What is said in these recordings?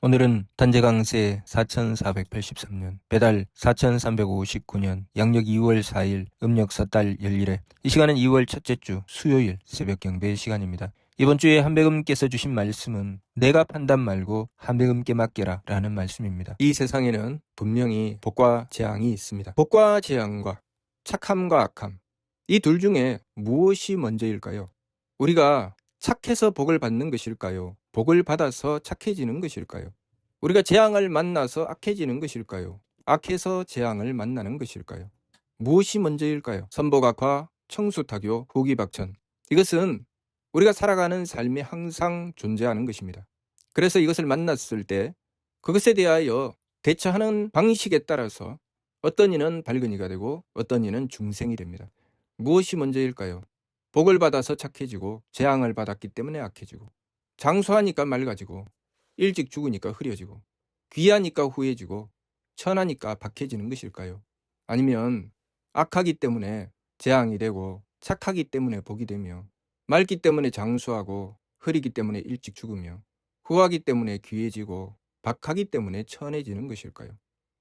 오늘은 단재강세 4483년, 배달 4359년, 양력 2월 4일, 음력 4달 열일에, 이 시간은 2월 첫째 주 수요일 새벽 경배 시간입니다. 이번 주에 한배금께서 주신 말씀은 내가 판단 말고 한배금께 맡겨라 라는 말씀입니다. 이 세상에는 분명히 복과 재앙이 있습니다. 복과 재앙과 착함과 악함, 이 둘 중에 무엇이 먼저일까요? 우리가 착해서 복을 받는 것일까요? 복을 받아서 착해지는 것일까요? 우리가 재앙을 만나서 악해지는 것일까요? 악해서 재앙을 만나는 것일까요? 무엇이 먼저일까요? 선복악화, 청수타교, 후기박천. 이것은 우리가 살아가는 삶에 항상 존재하는 것입니다. 그래서 이것을 만났을 때 그것에 대하여 대처하는 방식에 따라서 어떤 이는 밝은 이가 되고 어떤 이는 중생이 됩니다. 무엇이 먼저일까요? 복을 받아서 착해지고 재앙을 받았기 때문에 악해지고, 장수하니까 맑아지고, 일찍 죽으니까 흐려지고, 귀하니까 후해지고, 천하니까 박해지는 것일까요? 아니면 악하기 때문에 재앙이 되고 착하기 때문에 복이 되며, 맑기 때문에 장수하고 흐리기 때문에 일찍 죽으며, 후하기 때문에 귀해지고 박하기 때문에 천해지는 것일까요?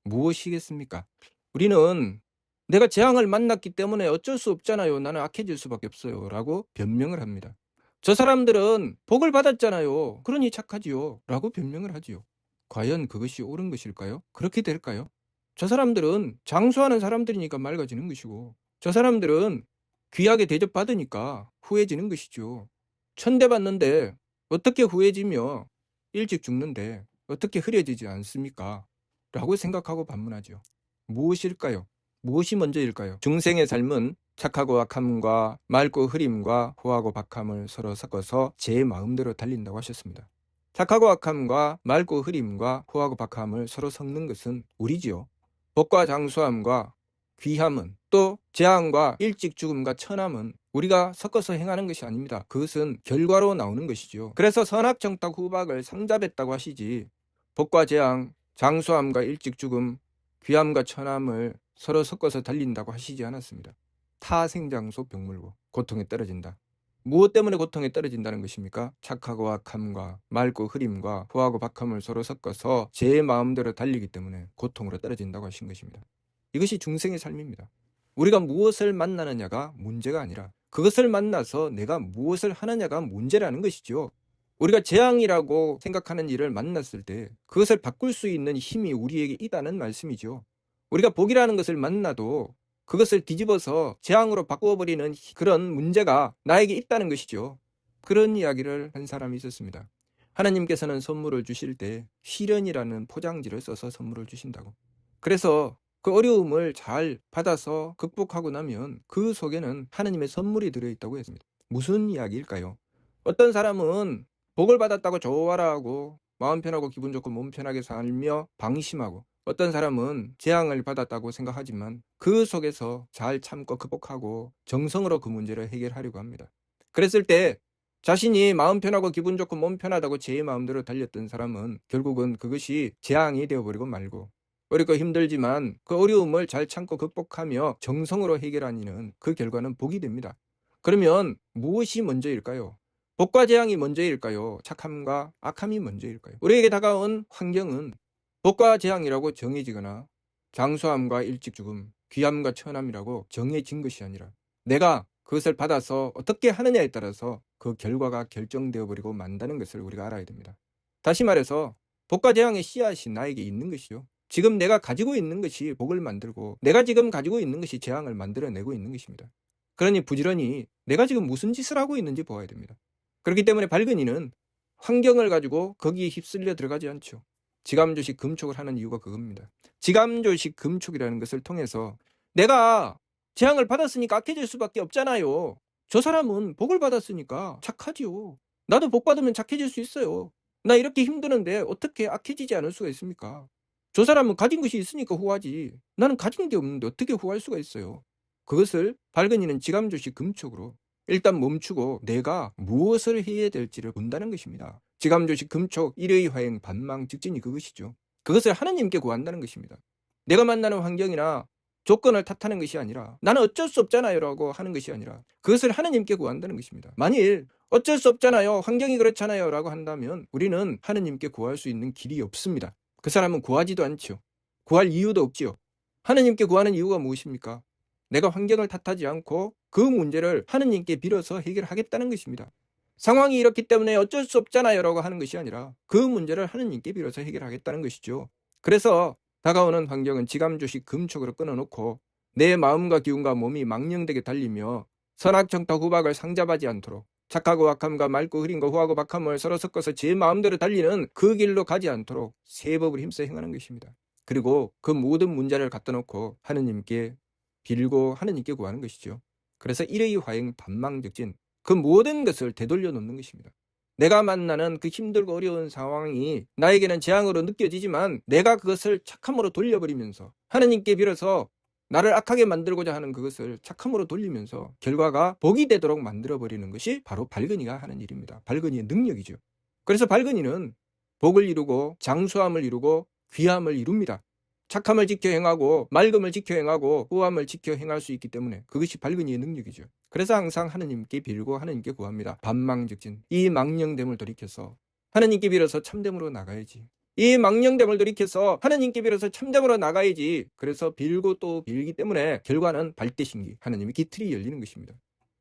무엇이겠습니까? 우리는 내가 재앙을 만났기 때문에 어쩔 수 없잖아요. 나는 악해질 수밖에 없어요. 라고 변명을 합니다. 저 사람들은 복을 받았잖아요. 그러니 착하지요. 라고 변명을 하지요. 과연 그것이 옳은 것일까요? 그렇게 될까요? 저 사람들은 장수하는 사람들이니까 맑아지는 것이고, 저 사람들은 귀하게 대접받으니까 후해지는 것이죠. 천대받는데 어떻게 후해지며 일찍 죽는데 어떻게 흐려지지 않습니까? 라고 생각하고 반문하죠. 무엇일까요? 무엇이 먼저일까요? 중생의 삶은 착하고 악함과 맑고 흐림과 후하고 박함을 서로 섞어서 제 마음대로 달린다고 하셨습니다. 착하고 악함과 맑고 흐림과 후하고 박함을 서로 섞는 것은 우리지요. 복과 장수함과 귀함은, 또 재앙과 일찍 죽음과 천함은 우리가 섞어서 행하는 것이 아닙니다. 그것은 결과로 나오는 것이죠. 그래서 선악정탁 후박을 상잡했다고 하시지, 복과 재앙, 장수함과 일찍 죽음, 귀함과 천함을 서로 섞어서 달린다고 하시지 않았습니다. 타생장소 병물고 고통에 떨어진다. 무엇 때문에 고통에 떨어진다는 것입니까? 착하고 악함과 맑고 흐림과 후하고 박함을 서로 섞어서 제 마음대로 달리기 때문에 고통으로 떨어진다고 하신 것입니다. 이것이 중생의 삶입니다. 우리가 무엇을 만나느냐가 문제가 아니라 그것을 만나서 내가 무엇을 하느냐가 문제라는 것이죠. 우리가 재앙이라고 생각하는 일을 만났을 때 그것을 바꿀 수 있는 힘이 우리에게 있다는 말씀이죠. 우리가 복이라는 것을 만나도 그것을 뒤집어서 재앙으로 바꿔버리는 그런 문제가 나에게 있다는 것이죠. 그런 이야기를 한 사람이 있었습니다. 하나님께서는 선물을 주실 때 시련이라는 포장지를 써서 선물을 주신다고. 그래서 그 어려움을 잘 받아서 극복하고 나면 그 속에는 하나님의 선물이 들어있다고 했습니다. 무슨 이야기일까요? 어떤 사람은 복을 받았다고 좋아라 하고 마음 편하고 기분 좋고 몸 편하게 살며 방심하고, 어떤 사람은 재앙을 받았다고 생각하지만 그 속에서 잘 참고 극복하고 정성으로 그 문제를 해결하려고 합니다. 그랬을 때 자신이 마음 편하고 기분 좋고 몸 편하다고 제 마음대로 달렸던 사람은 결국은 그것이 재앙이 되어버리고 말고, 어렵고 힘들지만 그 어려움을 잘 참고 극복하며 정성으로 해결한 이는 그 결과는 복이 됩니다. 그러면 무엇이 먼저일까요? 복과 재앙이 먼저일까요? 착함과 악함이 먼저일까요? 우리에게 다가온 환경은 복과 재앙이라고 정해지거나 장수함과 일찍 죽음, 귀함과 천함이라고 정해진 것이 아니라 내가 그것을 받아서 어떻게 하느냐에 따라서 그 결과가 결정되어 버리고 만다는 것을 우리가 알아야 됩니다. 다시 말해서 복과 재앙의 씨앗이 나에게 있는 것이요. 지금 내가 가지고 있는 것이 복을 만들고 내가 지금 가지고 있는 것이 재앙을 만들어내고 있는 것입니다. 그러니 부지런히 내가 지금 무슨 짓을 하고 있는지 보아야 됩니다. 그렇기 때문에 밝은 이는 환경을 가지고 거기에 휩쓸려 들어가지 않죠. 지감조식 금촉을 하는 이유가 그겁니다. 지감조식 금촉이라는 것을 통해서 내가 재앙을 받았으니까 악해질 수밖에 없잖아요. 저 사람은 복을 받았으니까 착하지요. 나도 복 받으면 착해질 수 있어요. 나 이렇게 힘드는데 어떻게 악해지지 않을 수가 있습니까? 저 사람은 가진 것이 있으니까 후하지. 나는 가진 게 없는데 어떻게 후할 수가 있어요. 그것을 밝은 이는 지감조식 금촉으로 일단 멈추고 내가 무엇을 해야 될지를 본다는 것입니다. 지감조식 금촉 일의 화행 반망 직진이 그것이죠. 그것을 하나님께 구한다는 것입니다. 내가 만나는 환경이나 조건을 탓하는 것이 아니라 나는 어쩔 수 없잖아요 라고 하는 것이 아니라 그것을 하나님께 구한다는 것입니다. 만일 어쩔 수 없잖아요. 환경이 그렇잖아요. 라고 한다면 우리는 하느님께 구할 수 있는 길이 없습니다. 그 사람은 구하지도 않죠. 구할 이유도 없지요. 하느님께 구하는 이유가 무엇입니까? 내가 환경을 탓하지 않고 그 문제를 하느님께 빌어서 해결하겠다는 것입니다. 상황이 이렇기 때문에 어쩔 수 없잖아요. 라고 하는 것이 아니라 그 문제를 하느님께 빌어서 해결하겠다는 것이죠. 그래서 다가오는 환경은 지감조식 금촉으로 끊어놓고 내 마음과 기운과 몸이 망령되게 달리며 선악정타 후박을 상잡하지 않도록 착하고 악함과 맑고 흐린 거 후하고 박함을 서로 섞어서 제 마음대로 달리는 그 길로 가지 않도록 세법을 힘써 행하는 것입니다. 그리고 그 모든 문제를 갖다 놓고 하느님께 빌고 하느님께 구하는 것이죠. 그래서 일의 화행 반망적진, 그 모든 것을 되돌려 놓는 것입니다. 내가 만나는 그 힘들고 어려운 상황이 나에게는 재앙으로 느껴지지만 내가 그것을 착함으로 돌려버리면서 하느님께 빌어서 나를 악하게 만들고자 하는 그것을 착함으로 돌리면서 결과가 복이 되도록 만들어버리는 것이 바로 발근이가 하는 일입니다. 발근이의 능력이죠. 그래서 발근이는 복을 이루고 장수함을 이루고 귀함을 이룹니다. 착함을 지켜 행하고 맑음을 지켜 행하고 후함을 지켜 행할 수 있기 때문에 그것이 발근이의 능력이죠. 그래서 항상 하느님께 빌고 하느님께 구합니다. 반망적진, 이 망령됨을 돌이켜서 하느님께 빌어서 참됨으로 나가야지. 이 망령됨을 돌이켜서 하느님께 빌어서 참됨으로 나가야지. 그래서 빌고 또 빌기 때문에 결과는 발대신기, 하느님의 기틀이 열리는 것입니다.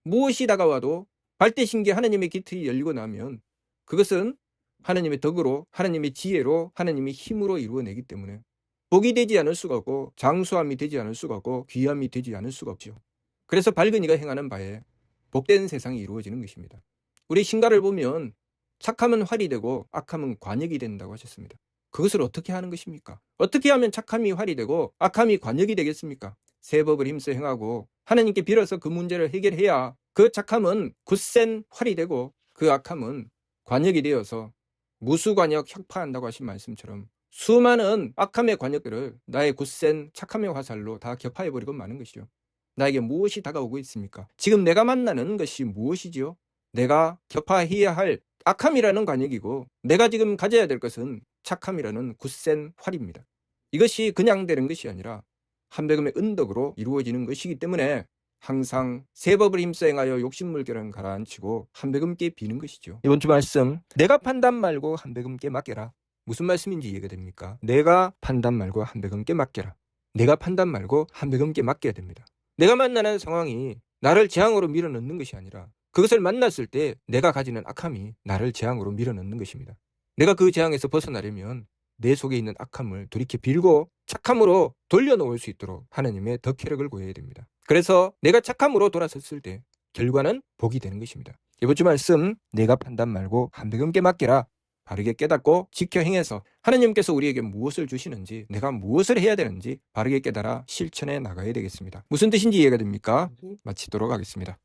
무엇이 다가와도 발대신기 하느님의 기틀이 열리고 나면 그것은 하느님의 덕으로, 하느님의 지혜로, 하느님의 힘으로 이루어내기 때문에 복이 되지 않을 수가 없고 장수함이 되지 않을 수가 없고 귀함이 되지 않을 수가 없죠. 그래서 발근이가 행하는 바에 복된 세상이 이루어지는 것입니다. 우리 신가를 보면 착함은 활이 되고 악함은 관역이 된다고 하셨습니다. 그것을 어떻게 하는 것입니까? 어떻게 하면 착함이 활이 되고 악함이 관역이 되겠습니까? 세법을 힘써 행하고 하나님께 빌어서 그 문제를 해결해야 그 착함은 굳센 활이 되고 그 악함은 관역이 되어서 무수관역 혁파한다고 하신 말씀처럼 수많은 악함의 관역들을 나의 굳센 착함의 화살로 다 격파해버리고 마는 것이죠. 나에게 무엇이 다가오고 있습니까? 지금 내가 만나는 것이 무엇이지요? 내가 격파해야 할 악함이라는 관역이고 내가 지금 가져야 될 것은 착함이라는 굳센 활입니다. 이것이 그냥 되는 것이 아니라 한백음의 은덕으로 이루어지는 것이기 때문에 항상 세법을 힘써 행하여 욕심물결은 가라앉히고 한백음께 비는 것이죠. 이번 주 말씀, 내가 판단 말고 한백음께 맡겨라. 무슨 말씀인지 이해가 됩니까? 내가 판단 말고 한백음께 맡겨라. 내가 판단 말고 한백음께 맡겨야 됩니다. 내가 만나는 상황이 나를 재앙으로 밀어넣는 것이 아니라 그것을 만났을 때 내가 가지는 악함이 나를 재앙으로 밀어넣는 것입니다. 내가 그 재앙에서 벗어나려면 내 속에 있는 악함을 돌이켜 빌고 착함으로 돌려놓을 수 있도록 하나님의 덕혜력을 구해야 됩니다. 그래서 내가 착함으로 돌아섰을 때 결과는 복이 되는 것입니다. 이번 주 말씀, 내가 판단 말고 한백음께 맡겨라. 바르게 깨닫고 지켜 행해서 하나님께서 우리에게 무엇을 주시는지, 내가 무엇을 해야 되는지 바르게 깨달아 실천해 나가야 되겠습니다. 무슨 뜻인지 이해가 됩니까? 마치도록 하겠습니다.